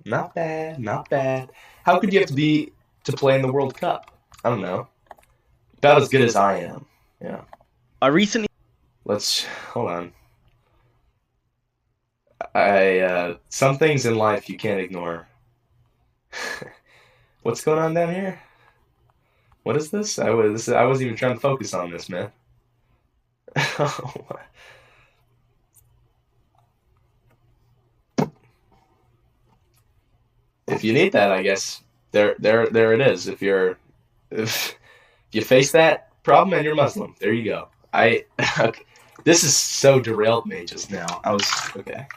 Not bad, not bad. How could you have to be to play in the World Cup? I don't know. About as good as I am. Yeah. I recently Let's hold on. I some things in life you can't ignore. What's going on down here? What is this? I wasn't even trying to focus on this, man. If you need that, I guess there it is. If you face that problem and you're Muslim, there you go. Okay. This is so derailed me just now. I was okay.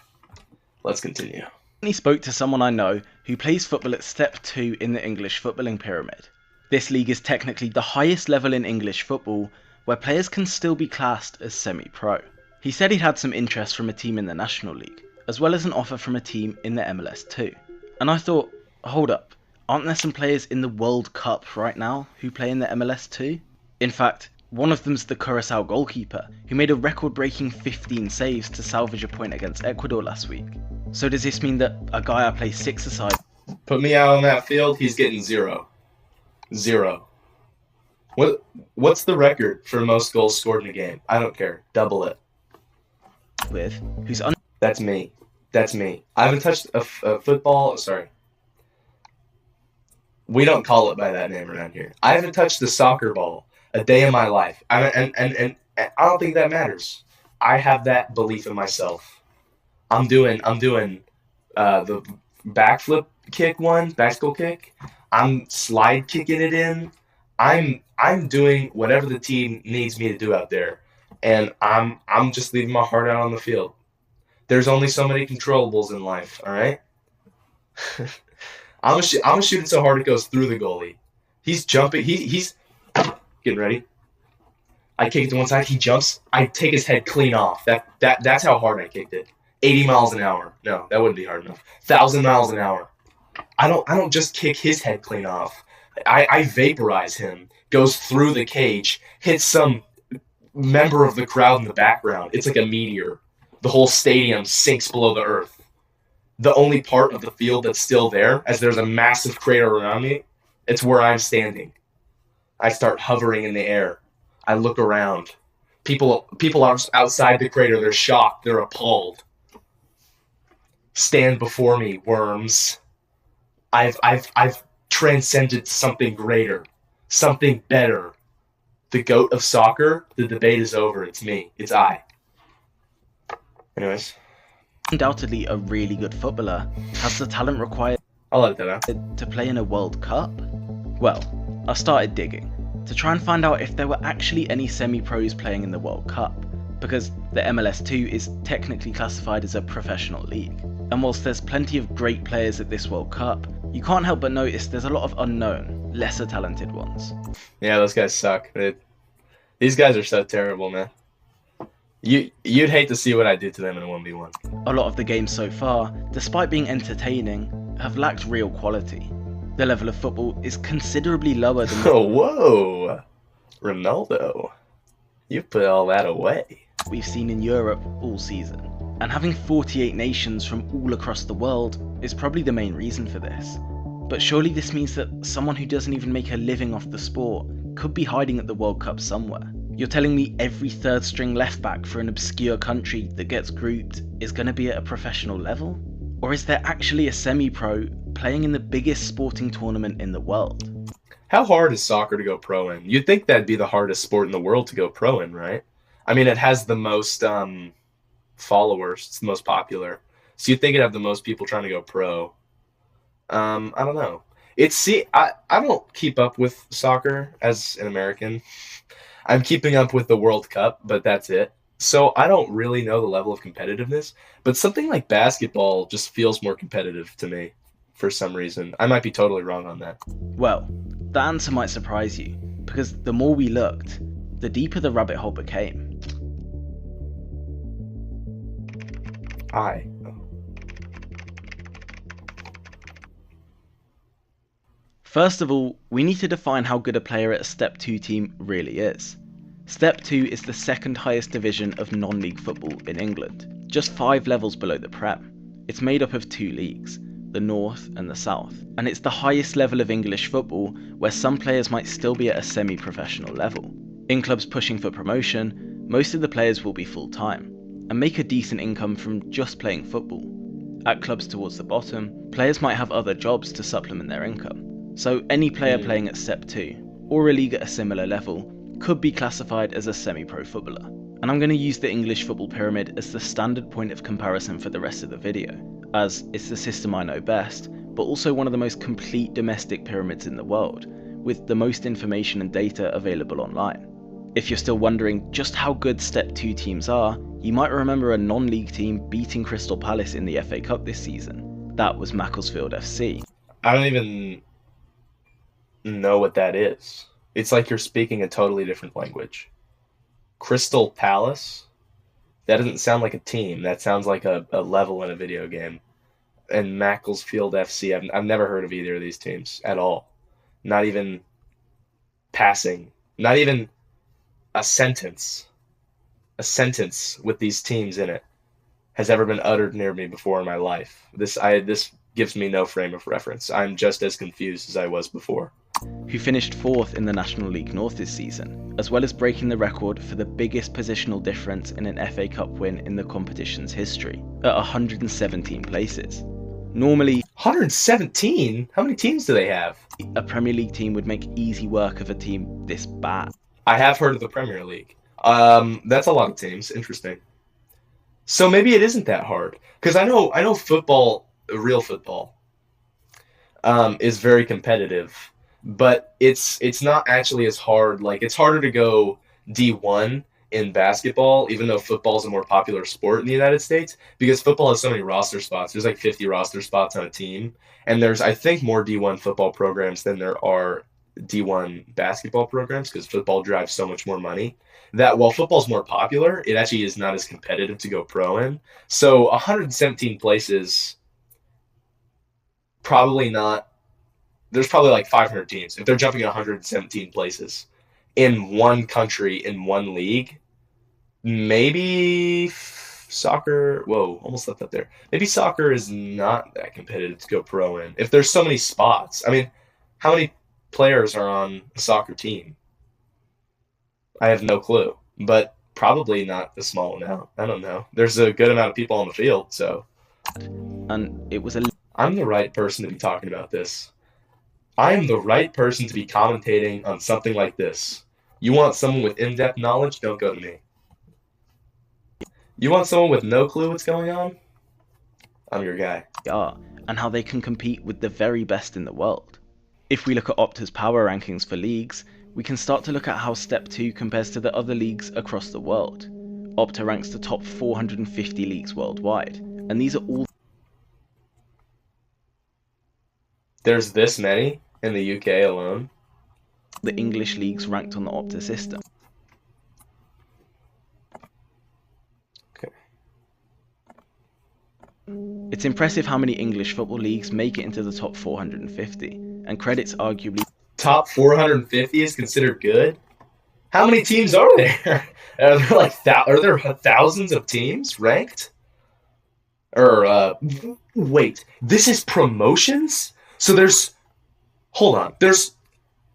Let's continue. spoke to someone I know who plays football at Step 2 in the English footballing pyramid. This league is technically the highest level in English football, where players can still be classed as semi-pro. He said he'd had some interest from a team in the National League, as well as an offer from a team in the MLS 2. And I thought, hold up, aren't there some players in the World Cup right now who play in the MLS 2? In fact, one of them's the Curacao goalkeeper, who made a record-breaking 15 saves to salvage a point against Ecuador last week. So does this mean that a guy I play 6-a-side Put me out on that field, he's getting 0. 0. What's the record for most goals scored in a game? I don't care. Double it. with, who's That's me. That's me. I haven't touched a football. Sorry. We don't call it by that name around here. I haven't touched the soccer ball a day in my life. And I don't think that matters. I have that belief in myself. I'm doing the backflip kick one, bicycle kick. I'm slide kicking it in. I'm doing whatever the team needs me to do out there, and I'm just leaving my heart out on the field. There's only so many controllables in life, all right? I'm shooting so hard it goes through the goalie. He's jumping. He's getting ready. I kick it to one side. He jumps. I take his head clean off. That's how hard I kicked it. 80 miles an hour. No, that wouldn't be hard enough. 1,000 miles an hour. I don't just kick his head clean off. I vaporize him. Goes through the cage. Hits some member of the crowd in the background. It's like a meteor. The whole stadium sinks below the earth. The only part of the field that's still there, as there's a massive crater around me, it's where I'm standing. I start hovering in the air. I look around. People are outside the crater. They're shocked. They're appalled. Stand before me, worms. I've transcended something greater, something better. The GOAT of soccer. The debate is over. It's me. It's I. Anyways, undoubtedly a really good footballer, has the talent required I'll let that out. to play in a World Cup? Well, I started digging to try and find out if there were actually any semi-pros playing in the World Cup, because the MLS2 is technically classified as a professional league. And whilst there's plenty of great players at this World Cup, you can't help but notice there's a lot of unknown, lesser talented ones. Yeah, those guys suck. These guys are so terrible, man. You'd hate to see what I did to them in a 1v1. A lot of the games so far, despite being entertaining, have lacked real quality. The level of football is considerably lower than Oh, whoa. Ronaldo. You put all that away. we've seen in Europe all season. And having 48 nations from all across the world is probably the main reason for this. But surely this means that someone who doesn't even make a living off the sport could be hiding at the World Cup somewhere. You're telling me every third string left back for an obscure country that gets grouped is going to be at a professional level? Or is there actually a semi-pro playing in the biggest sporting tournament in the world? How hard is soccer to go pro in? You'd think that'd be the hardest sport in the world to go pro in, right? I mean, it has the most followers. It's the most popular. So you'd think it'd have the most people trying to go pro. I don't know. I don't keep up with soccer as an American. I'm keeping up with the World Cup, but that's it. So I don't really know the level of competitiveness, but something like basketball just feels more competitive to me for some reason. I might be totally wrong on that. Well, the answer might surprise you, because the more we looked, the deeper the rabbit hole became. First of all, we need to define how good a player at a Step 2 team really is. Step 2 is the second highest division of non-league football in England, just 5 levels below the Prem. It's made up of 2 leagues, the North, and the South. And it's the highest level of English football where some players might still be at a semi-professional level. In clubs pushing for promotion, most of the players will be full-time and make a decent income from just playing football. At clubs towards the bottom, players might have other jobs to supplement their income. So any player playing at Step 2, or a league at a similar level, could be classified as a semi-pro footballer. And I'm going to use the English football pyramid as the standard point of comparison for the rest of the video, as it's the system I know best, but also one of the most complete domestic pyramids in the world, with the most information and data available online. If you're still wondering just how good Step 2 teams are, you might remember a non-league team beating Crystal Palace in the FA Cup this season. That was Macclesfield FC. I don't even know what that is. It's like you're speaking a totally different language. Crystal Palace? That doesn't sound like a team. That sounds like a level in a video game. And Macclesfield FC, I've never heard of either of these teams at all. Not even passing. Not even a sentence with these teams in it has ever been uttered near me before in my life. This gives me no frame of reference. I'm just as confused as I was before. Who finished 4th in the National League North this season, as well as breaking the record for the biggest positional difference in an FA Cup win in the competition's history, at 117 places. Normally, 117? How many teams do they have? A Premier League team would make easy work of a team this bad. I have heard of the Premier League. That's a lot of teams. Interesting. So maybe it isn't that hard. Because I know football, real football, is very competitive. But it's not actually as hard. Like, it's harder to go D1 in basketball, even though football is a more popular sport in the United States, because football has so many roster spots. There's like 50 roster spots on a team. And there's, I think, more D1 football programs than there are D1 basketball programs, because football drives so much more money, that while football's more popular, it actually is not as competitive to go pro in. So 117 places, probably not. There's probably like 500 teams. If they're jumping 117 places in one country, in one league, maybe soccer, almost left that there. Maybe soccer is not that competitive to go pro in. If there's so many spots. I mean, how many players are on a soccer team? I have no clue, but probably not a small amount. I don't know. There's a good amount of people on the field, so. And it was I'm the right person to be talking about this. I am the right person to be commentating on something like this. You want someone with in-depth knowledge? Don't go to me. You want someone with no clue what's going on? I'm your guy. And how they can compete with the very best in the world. If we look at Opta's power rankings for leagues, we can start to look at how Step 2 compares to the other leagues across the world. Opta ranks the top 450 leagues worldwide, and these are all. There's this many in the UK alone? The English leagues ranked on the Opta system. Okay. It's impressive how many English football leagues make it into the top 450, and credits arguably. Top 450 is considered good? How many teams are there? Are there like are there thousands of teams ranked? Or wait, this is promotions? So there's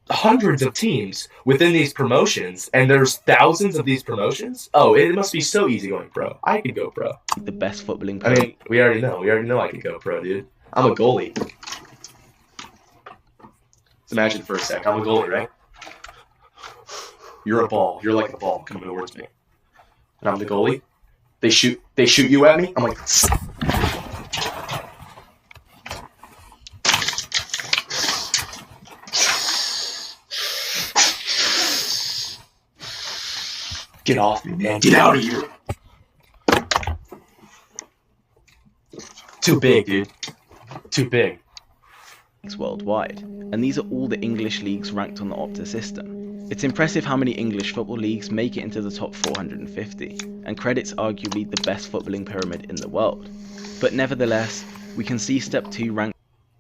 hundreds of teams within these promotions, and there's thousands of these promotions? Oh, it must be so easy going pro. I could go pro. The best footballing. I mean, we already know I could go pro, dude. I'm a goalie. Let's imagine for a sec. I'm a goalie, right? You're a ball. You're like a ball coming towards me. And I'm the goalie. They shoot you at me. I'm like, get off me, man. Get out of here. Too big, dude. Too big. Worldwide, and these are all the English leagues ranked on the Opta system. It's impressive how many English football leagues make it into the top 450, and credits arguably the best footballing pyramid in the world. But nevertheless, we can see Step 2 ranked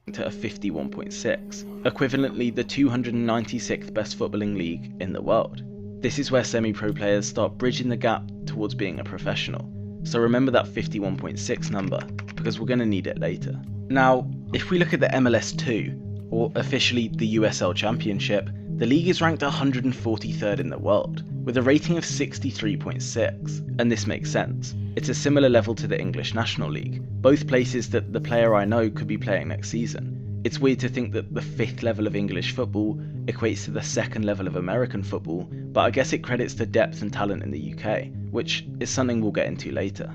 at a 51.6, equivalently the 296th best footballing league in the world. This is where semi-pro players start bridging the gap towards being a professional, so remember that 51.6 number, because we're going to need it later. Now, if we look at the MLS2, or officially the USL Championship, the league is ranked 143rd in the world, with a rating of 63.6, and this makes sense. It's a similar level to the English National League, both places that the player I know could be playing next season. It's weird to think that the 5th level of English football equates to the 2nd level of American football, but I guess it credits the depth and talent in the UK, which is something we'll get into later.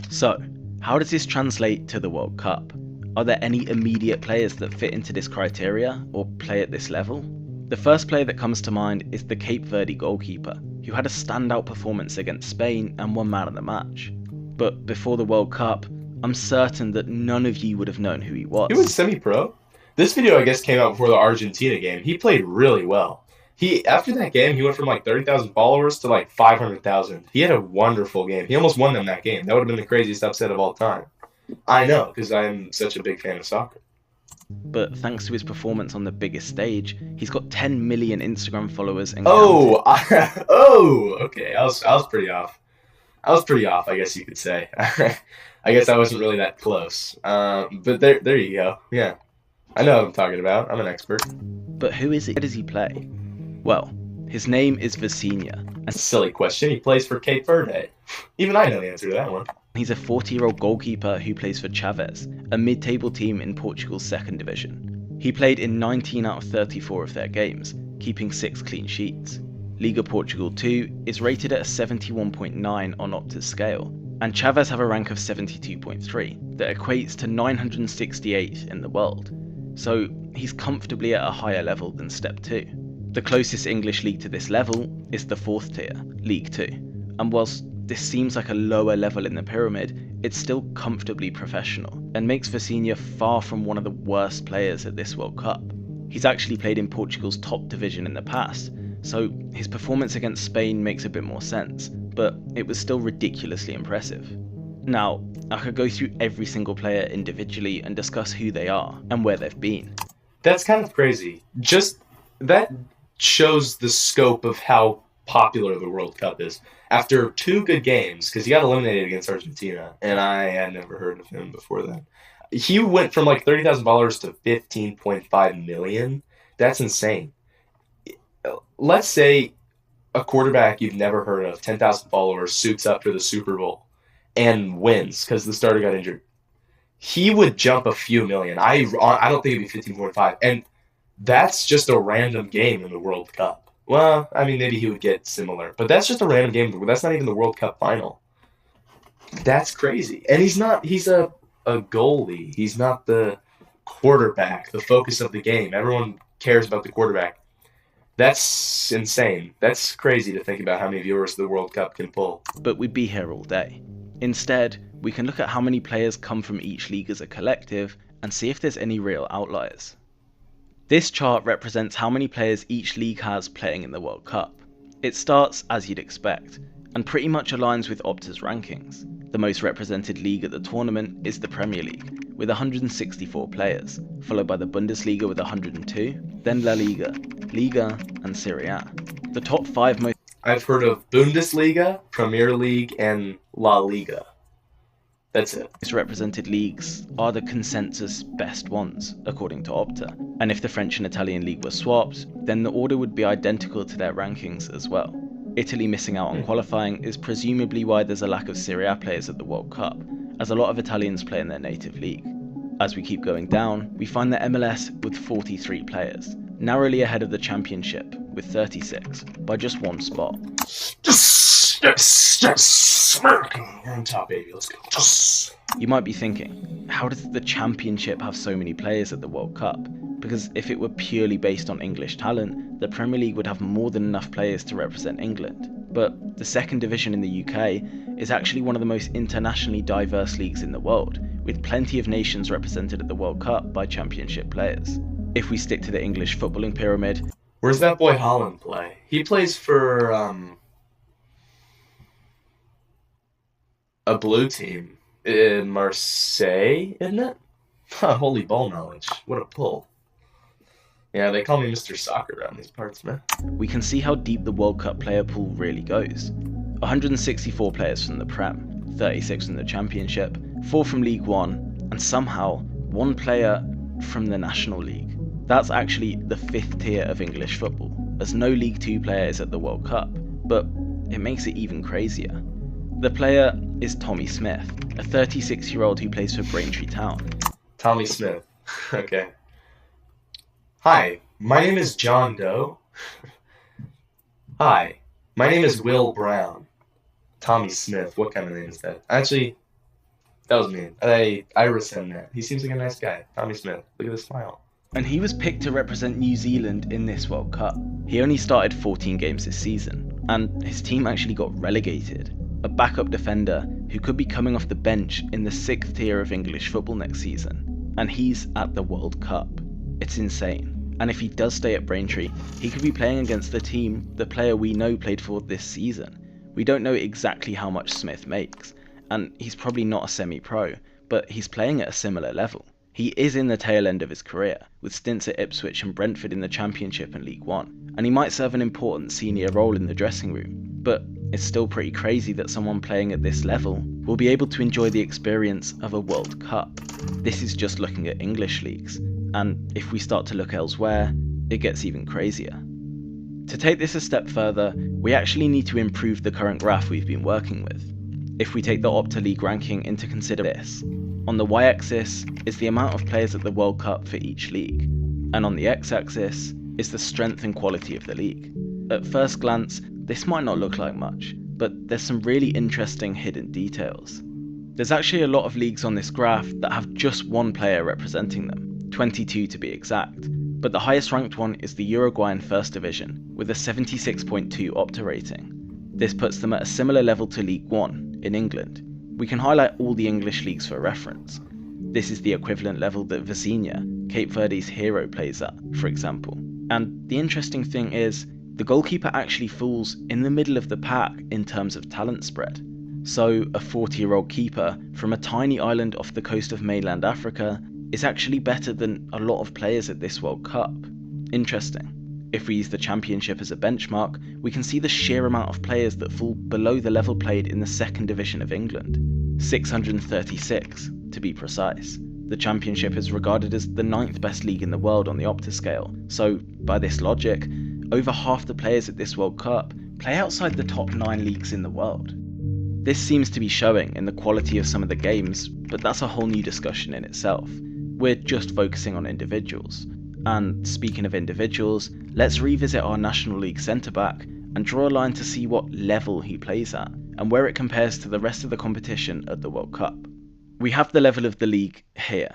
So, how does this translate to the World Cup? Are there any immediate players that fit into this criteria or play at this level? The first player that comes to mind is the Cape Verde goalkeeper, who had a standout performance against Spain and won man of the match. But before the World Cup, I'm certain that none of you would have known who he was. He was semi-pro. This video, I guess, came out before the Argentina game. He played really well. After that game, he went from like 30,000 followers to like 500,000. He had a wonderful game. He almost won them that game. That would have been the craziest upset of all time. I know, because I'm such a big fan of soccer. But thanks to his performance on the biggest stage, he's got 10 million Instagram followers and okay. I was pretty off. I guess you could say. I guess I wasn't really that close. But there you go. Yeah. I know what I'm talking about. I'm an expert. But who is he? Where does he play? Well, his name is Vicinha. That's a silly question. He plays for Cape Verde. Even I know the answer to that one. He's a 40-year-old goalkeeper who plays for Chaves, a mid-table team in Portugal's 2nd division. He played in 19 out of 34 of their games, keeping 6 clean sheets. Liga Portugal 2 is rated at a 71.9 on Opta's scale, and Chaves have a rank of 72.3 that equates to 968th in the world. So he's comfortably at a higher level than Step 2. The closest English league to this level is the 4th tier, League 2, and whilst this seems like a lower level in the pyramid, it's still comfortably professional, and makes Vicinha far from one of the worst players at this World Cup. He's actually played in Portugal's top division in the past, so his performance against Spain makes a bit more sense, but it was still ridiculously impressive. Now, I could go through every single player individually and discuss who they are and where they've been. That's kind of crazy. Just that shows the scope of how popular the World Cup is. After 2 good games, because he got eliminated against Argentina, and I had never heard of him before that. He went from like 30,000 followers to 15.5 million. That's insane. Let's say a quarterback you've never heard of, 10,000 followers, suits up for the Super Bowl and wins because the starter got injured. He would jump a few million. I don't think it'd be 15.5. And that's just a random game in the World Cup. Well, I mean, maybe he would get similar, but that's just a random game. That's not even the World Cup final. That's crazy. And he's a goalie. He's not the quarterback, the focus of the game. Everyone cares about the quarterback. That's insane. That's crazy to think about how many viewers the World Cup can pull. But we'd be here all day. Instead, we can look at how many players come from each league as a collective and see if there's any real outliers. This chart represents how many players each league has playing in the World Cup. It starts as you'd expect, and pretty much aligns with Opta's rankings. The most represented league at the tournament is the Premier League, with 164 players, followed by the Bundesliga with 102, then La Liga, Liga, and Serie A. The top 5 most... I've heard of Bundesliga, Premier League, and La Liga. That's it. Represented leagues are the consensus best ones, according to Opta. And if the French and Italian league were swapped, then the order would be identical to their rankings as well. Italy missing out on qualifying is presumably why there's a lack of Serie A players at the World Cup, as a lot of Italians play in their native league. As we keep going down, we find the MLS with 43 players, narrowly ahead of the Championship with 36, by just 1 spot. We're on top, baby. Let's go. You might be thinking, how does the Championship have so many players at the World Cup? Because if it were purely based on English talent, the Premier League would have more than enough players to represent England. But the 2nd division in the UK is actually one of the most internationally diverse leagues in the world, with plenty of nations represented at the World Cup by Championship players. If we stick to the English footballing pyramid... Where's that boy Holland play? He plays for a blue team in Marseille, isn't it? Holy ball knowledge. What a pull. Yeah, they call me Mr. Soccer around these parts, man. We can see how deep the World Cup player pool really goes. 164 players from the Prem, 36 from the Championship, 4 from League One, and somehow one player from the National League. That's actually the 5th tier of English football, as no League 2 player is at the World Cup, but it makes it even crazier. The player is Tommy Smith, a 36-year-old who plays for Braintree Town. Tommy Smith. Okay. Hi, my name is John Doe. Hi, my name is Will Brown. Tommy Smith. What kind of name is that? Actually, that was mean. I rescind that. He seems like a nice guy. Tommy Smith. Look at the smile. And he was picked to represent New Zealand in this World Cup. He only started 14 games this season, and his team actually got relegated. A backup defender who could be coming off the bench in the 6th tier of English football next season. And he's at the World Cup. It's insane. And if he does stay at Braintree, he could be playing against the team the player we know played for this season. We don't know exactly how much Smith makes, and he's probably not a semi-pro, but he's playing at a similar level. He is in the tail end of his career, with stints at Ipswich and Brentford in the Championship and League One, and he might serve an important senior role in the dressing room, but it's still pretty crazy that someone playing at this level will be able to enjoy the experience of a World Cup. This is just looking at English leagues, and if we start to look elsewhere, it gets even crazier. To take this a step further, we actually need to improve the current graph we've been working with. If we take the Opta League ranking into consideration, on the y-axis is the amount of players at the World Cup for each league, and on the x-axis is the strength and quality of the league. At first glance, this might not look like much, but there's some really interesting hidden details. There's actually a lot of leagues on this graph that have just one player representing them, 22 to be exact, but the highest ranked one is the Uruguayan First Division, with a 76.2 Opta rating. This puts them at a similar level to League 1 in England. We can highlight all the English leagues for reference. This is the equivalent level that Vizinha, Cape Verde's hero, plays at, for example. And the interesting thing is, the goalkeeper actually falls in the middle of the pack in terms of talent spread. So a 40-year-old keeper from a tiny island off the coast of mainland Africa is actually better than a lot of players at this World Cup. Interesting. If we use the Championship as a benchmark, we can see the sheer amount of players that fall below the level played in the 2nd Division of England. 636, to be precise. The Championship is regarded as the 9th best league in the world on the Opta scale, so by this logic, over half the players at this World Cup play outside the top 9 leagues in the world. This seems to be showing in the quality of some of the games, but that's a whole new discussion in itself. We're just focusing on individuals. And speaking of individuals, let's revisit our National League centre-back and draw a line to see what level he plays at, and where it compares to the rest of the competition at the World Cup. We have the level of the league here,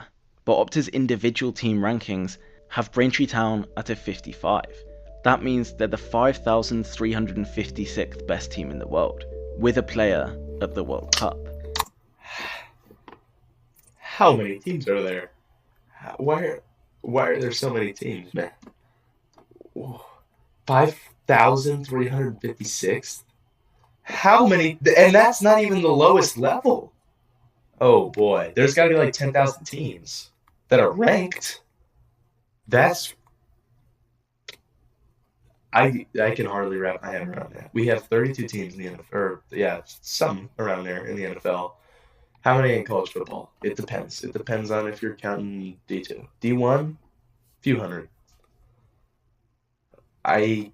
but Opta's individual team rankings have Braintree Town at a 55. That means they're the 5,356th best team in the world, with a player at the World Cup. How many teams are there? Why are there so many teams, man? 5,356? How many? And that's not even the lowest level. Oh boy, there's got to be like 10,000 teams that are ranked. That's... I can hardly wrap my head around that. We have 32 teams in the NFL, or yeah, some around there in the NFL. How many in college football? It depends. It depends on if you're counting D2. D1, few hundred. If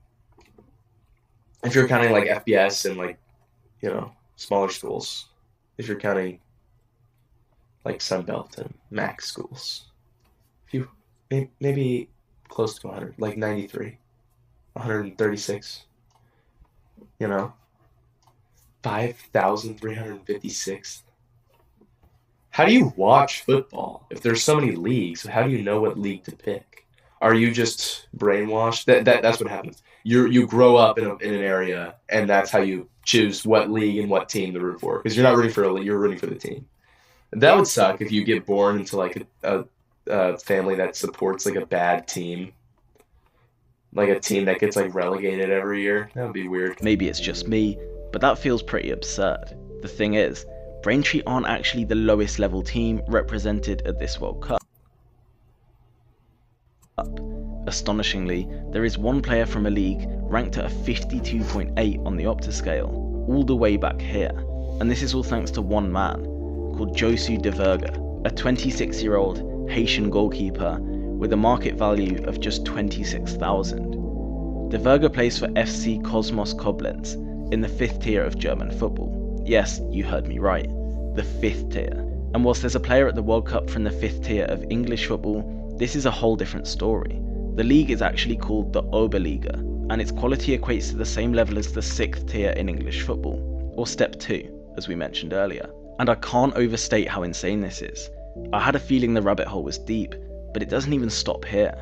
you're counting like FBS and like, smaller schools, if you're counting like Sunbelt and MAC schools, maybe close to 100, like 93, 136, 5,356. How do you watch football? If there's so many leagues, how do you know what league to pick? Are you just brainwashed? That's what happens. You grow up in an area, and that's how you choose what league and what team to root for. Because you're not rooting for a league, you're rooting for the team. That would suck if you get born into like a family that supports like a bad team, like a team that gets like relegated every year. That would be weird. Maybe it's just me, but that feels pretty absurd. The thing is, Braintree aren't actually the lowest level team represented at this World Cup. Astonishingly, there is one player from a league ranked at a 52.8 on the Opta scale, all the way back here, and this is all thanks to one man, called Josu de Verga, a 26-year-old Haitian goalkeeper with a market value of just 26,000. De Verge plays for FC Cosmos Koblenz in the 5th tier of German football. Yes, you heard me right, the 5th tier. And whilst there's a player at the World Cup from the 5th tier of English football, this is a whole different story. The league is actually called the Oberliga, and its quality equates to the same level as the 6th tier in English football, or Step 2, as we mentioned earlier. And I can't overstate how insane this is. I had a feeling the rabbit hole was deep, but it doesn't even stop here.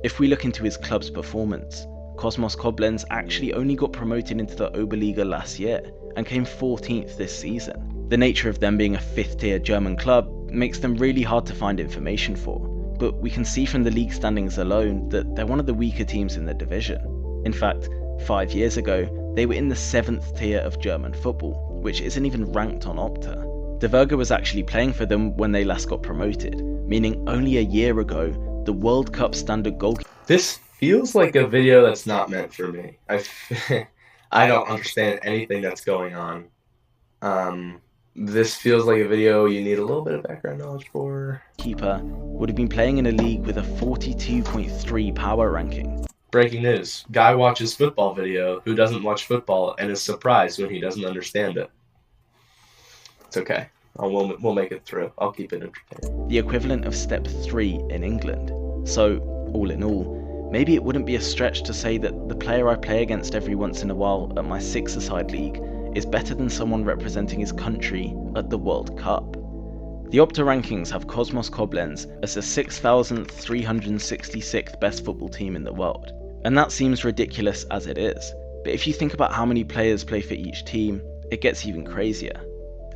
If we look into his club's performance, Cosmos Koblenz actually only got promoted into the Oberliga last year, and came 14th this season. The nature of them being a 5th tier German club makes them really hard to find information for, but we can see from the league standings alone that they're one of the weaker teams in the division. In fact, 5 years ago, they were in the 7th tier of German football, which isn't even ranked on Opta. De Verge was actually playing for them when they last got promoted, meaning only a year ago, the World Cup standard goalkeeper. This feels like a video that's not meant for me. I don't understand anything that's going on. This feels like a video you need a little bit of background knowledge for. Keeper would have been playing in a league with a 42.3 power ranking. Breaking news. Guy watches football video who doesn't watch football and is surprised when he doesn't understand it. It's okay. We'll make it through. I'll keep it entertaining. The equivalent of Step 3 in England. So, all in all, maybe it wouldn't be a stretch to say that the player I play against every once in a while at my 6-a-side league is better than someone representing his country at the World Cup. The Opta rankings have Cosmos Koblenz as the 6,366th best football team in the world. And that seems ridiculous as it is, but if you think about how many players play for each team, it gets even crazier.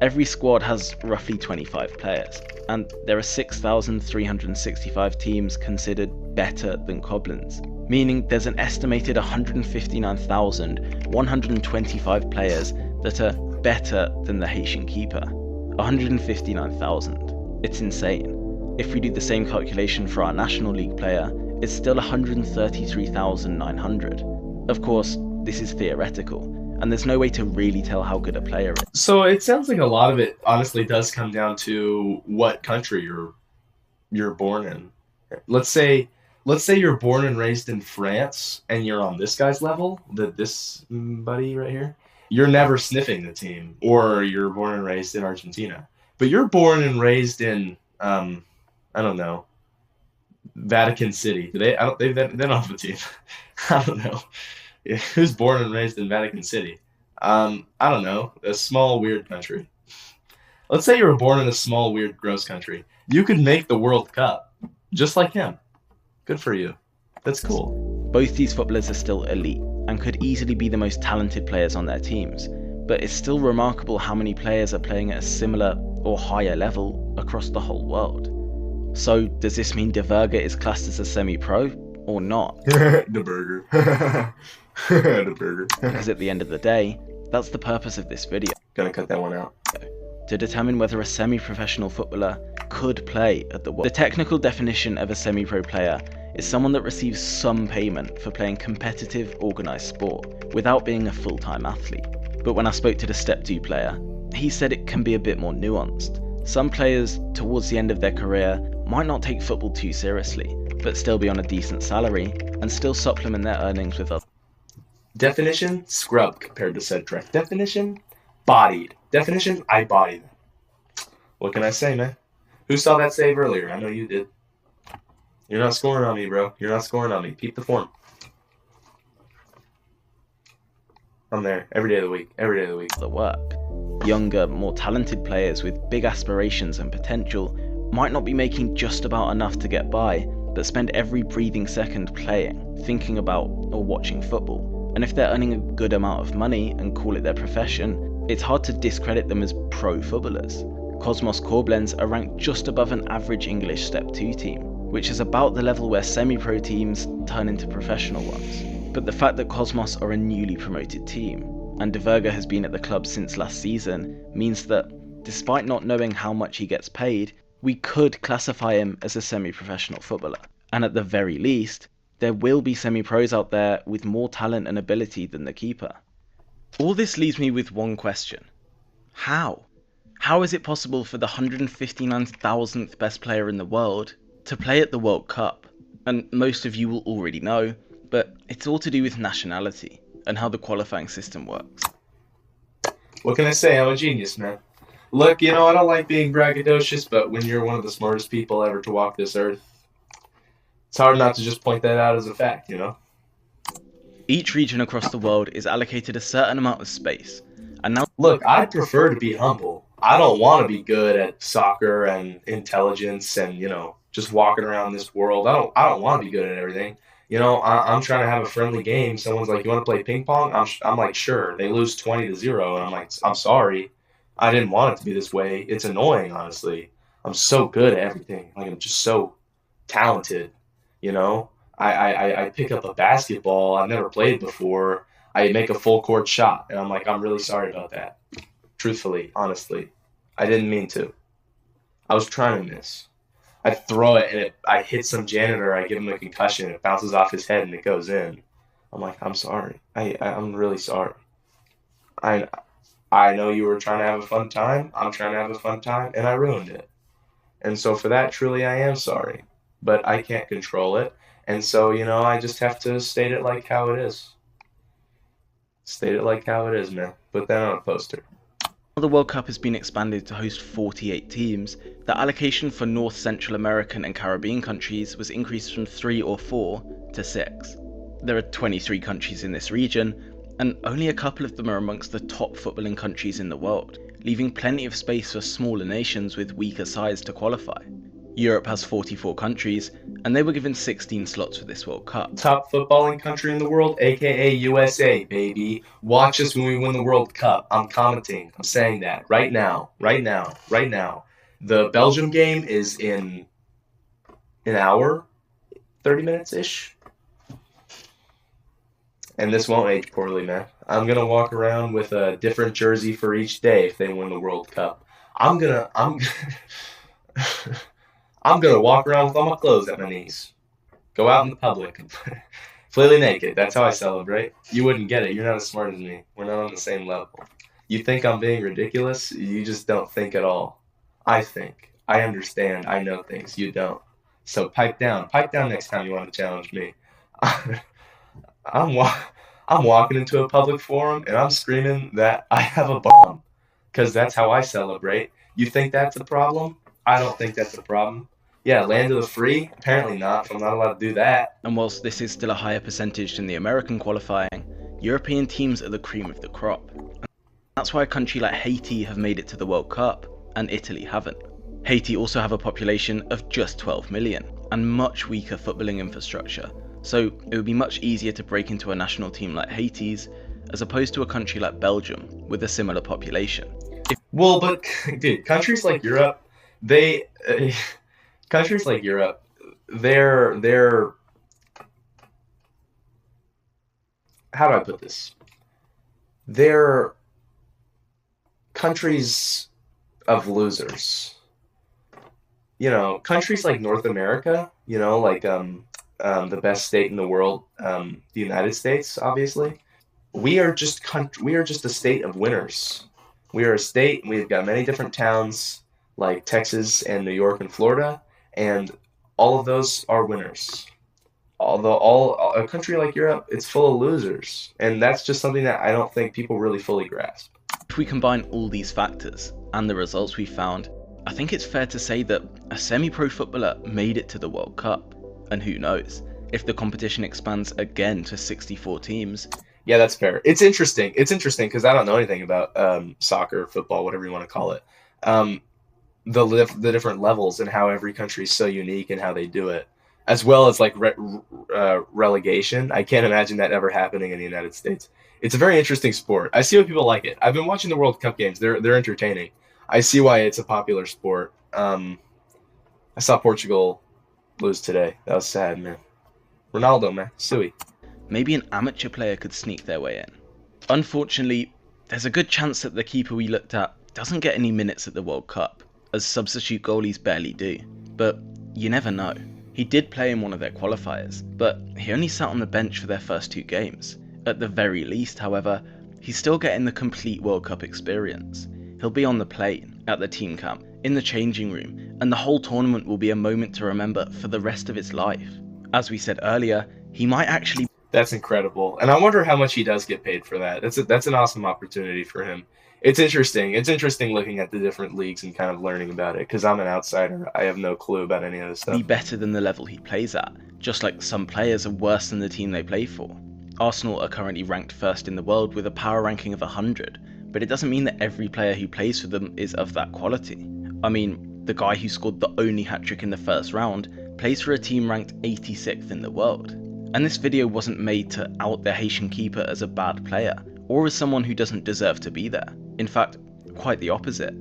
Every squad has roughly 25 players, and there are 6,365 teams considered better than Koblenz, meaning there's an estimated 159,125 players that are better than the Haitian keeper. 159,000. It's insane. If we do the same calculation for our National League player, it's still 133,900. Of course, this is theoretical, and there's no way to really tell how good a player is. So it sounds like a lot of it honestly does come down to what country you're born in. Let's say you're born and raised in France and you're on this guy's level, this buddy right here. You're never sniffing the team, or you're born and raised in Argentina. But you're born and raised in I don't know, Vatican City. They don't have a team. I don't know. Who's born and raised in Vatican City? I don't know. A small, weird country. Let's say you were born in a small, weird, gross country. You could make the World Cup, just like him. Good for you. That's cool. Both these footballers are still elite, and could easily be the most talented players on their teams, but it's still remarkable how many players are playing at a similar or higher level across the whole world. So, does this mean De Verge is classed as a semi-pro, or not? The burger. The burger. Because at the end of the day, that's the purpose of this video. Gonna cut that one out. To determine whether a semi-professional footballer could play at the World. The technical definition of a semi-pro player is someone that receives some payment for playing competitive, organised sport, without being a full-time athlete. But when I spoke to the Step 2 player, he said it can be a bit more nuanced. Some players, towards the end of their career, might not take football too seriously, but still be on a decent salary, and still supplement their earnings with other. Definition, scrub compared to Seadtrek. Definition, bodied. Definition, I body them. What can I say, man? Who saw that save earlier? I know you did. You're not scoring on me, bro. You're not scoring on me. Keep the form. I'm there every day of the week. Every day of the week. The work. Younger, more talented players with big aspirations and potential might not be making just about enough to get by, but spend every breathing second playing, thinking about, or watching football. And if they're earning a good amount of money and call it their profession, it's hard to discredit them as pro footballers. Cosmos Koblenz are ranked just above an average English Step 2 team, which is about the level where semi-pro teams turn into professional ones. But the fact that Cosmos are a newly promoted team, and De Verge has been at the club since last season, means that, despite not knowing how much he gets paid, we could classify him as a semi-professional footballer. And at the very least, there will be semi-pros out there with more talent and ability than the keeper. All this leaves me with one question. How? How is it possible for the 159,000th best player in the world to play at the World Cup, and most of you will already know, but it's all to do with nationality and how the qualifying system works. What can I say? I'm a genius, man. Look, I don't like being braggadocious, but when you're one of the smartest people ever to walk this earth, it's hard not to just point that out as a fact, Each region across the world is allocated a certain amount of space, and now Look, I'd prefer to be humble. I don't want to be good at soccer and intelligence and, just walking around this world. I don't want to be good at everything. I'm trying to have a friendly game. Someone's like, "You want to play ping pong?" I'm like, "Sure." They lose 20-0, and I'm like, "I'm sorry. I didn't want it to be this way." It's annoying, honestly. I'm so good at everything. Like, I'm just so talented, you know? I pick up a basketball I've never played before. I make a full court shot, and I'm like, "I'm really sorry about that." Truthfully, honestly, I didn't mean to. I was trying to miss. I throw it, and I hit some janitor. I give him a concussion. It bounces off his head, and it goes in. I'm like, "I'm sorry. I'm really sorry. I I know you were trying to have a fun time. I'm trying to have a fun time, and I ruined it. And so for that, truly, I am sorry. But I can't control it, and so I just have to state it like how it is. State it like how it is, man. Put that on a poster." the World Cup has been expanded to host 48 teams, the allocation for North, Central American and Caribbean countries was increased from 3 or 4 to 6. There are 23 countries in this region, and only a couple of them are amongst the top footballing countries in the world, leaving plenty of space for smaller nations with weaker sides to qualify. Europe has 44 countries, and they were given 16 slots for this World Cup. Top footballing country in the world, aka USA, baby. Watch us when we win the World Cup. I'm commenting. I'm saying that right now. Right now. Right now. The Belgium game is in an hour, 30 minutes ish. And this won't age poorly, man. I'm gonna walk around with a different jersey for each day if they win the World Cup. I'm I'm gonna walk around with all my clothes at my knees. Go out in the public, completely naked. That's how I celebrate. You wouldn't get it. You're not as smart as me. We're not on the same level. You think I'm being ridiculous? You just don't think at all. I think. I understand. I know things. You don't. So pipe down. Pipe down next time you want to challenge me. I'm walking into a public forum and I'm screaming that I have a bomb because that's how I celebrate. You think that's a problem? I don't think that's a problem. Yeah, land of the free? Apparently not, if I'm not allowed to do that. And whilst this is still a higher percentage than the American qualifying, European teams are the cream of the crop. And that's why a country like Haiti have made it to the World Cup, and Italy haven't. Haiti also have a population of just 12 million, and much weaker footballing infrastructure, so it would be much easier to break into a national team like Haiti's, as opposed to a country like Belgium, with a similar population. Well, but, dude, countries like Europe, countries like Europe, they're how do I put this? They're countries of losers. Countries like North America, like the best state in the world, the United States, obviously. We are just a state of winners. We are a state, and we've got many different towns like Texas and New York and Florida, and all of those are winners. Although a country like Europe, it's full of losers, and that's just something that I don't think people really fully grasp. If we combine all these factors and the results we found, I think it's fair to say that a semi-pro footballer made it to the World Cup, and who knows, if the competition expands again to 64 teams. Yeah, that's fair. It's interesting because I don't know anything about soccer, football, whatever you want to call it. The different levels and how every country is so unique and how they do it, as well as like relegation. I can't imagine that ever happening in the United States. It's a very interesting sport. I see why people like it. I've been watching the World Cup games. They're entertaining. I see why it's a popular sport. I saw Portugal lose today. That was sad, man. Ronaldo, man. Suey. Maybe an amateur player could sneak their way in. Unfortunately, there's a good chance that the keeper we looked at doesn't get any minutes at the World Cup, as substitute goalies barely do. But you never know. He did play in one of their qualifiers, but he only sat on the bench for their first 2 games. At the very least, however, he's still getting the complete World Cup experience. He'll be on the plane, at the team camp, in the changing room, and the whole tournament will be a moment to remember for the rest of his life. As we said earlier, he might actually... That's incredible. And I wonder how much he does get paid for that. That's an awesome opportunity for him. It's interesting. It's interesting looking at the different leagues and kind of learning about it, because I'm an outsider. I have no clue about any of this stuff. Be better than the level he plays at, just like some players are worse than the team they play for. Arsenal are currently ranked first in the world with a power ranking of 100, but it doesn't mean that every player who plays for them is of that quality. I mean, the guy who scored the only hat-trick in the first round plays for a team ranked 86th in the world. And this video wasn't made to out the Haitian keeper as a bad player, or as someone who doesn't deserve to be there. In fact, quite the opposite.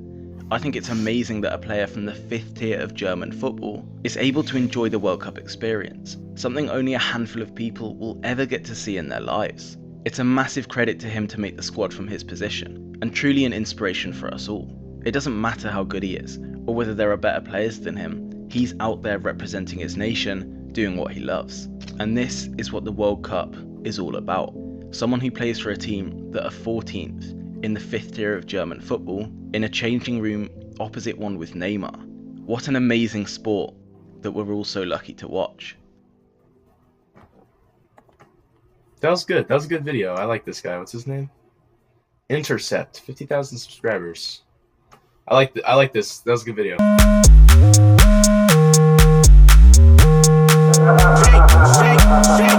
I think it's amazing that a player from the 5th tier of German football is able to enjoy the World Cup experience, something only a handful of people will ever get to see in their lives. It's a massive credit to him to make the squad from his position, and truly an inspiration for us all. It doesn't matter how good he is, or whether there are better players than him, he's out there representing his nation, doing what he loves. And this is what the World Cup is all about. Someone who plays for a team that are 14th in the 5th tier of German football, in a changing room opposite one with Neymar. What an amazing sport that we're all so lucky to watch. That was good. That was a good video. I like this guy. What's his name? Intercept. 50,000 subscribers. I like this. That was a good video. Shake, shake, shake.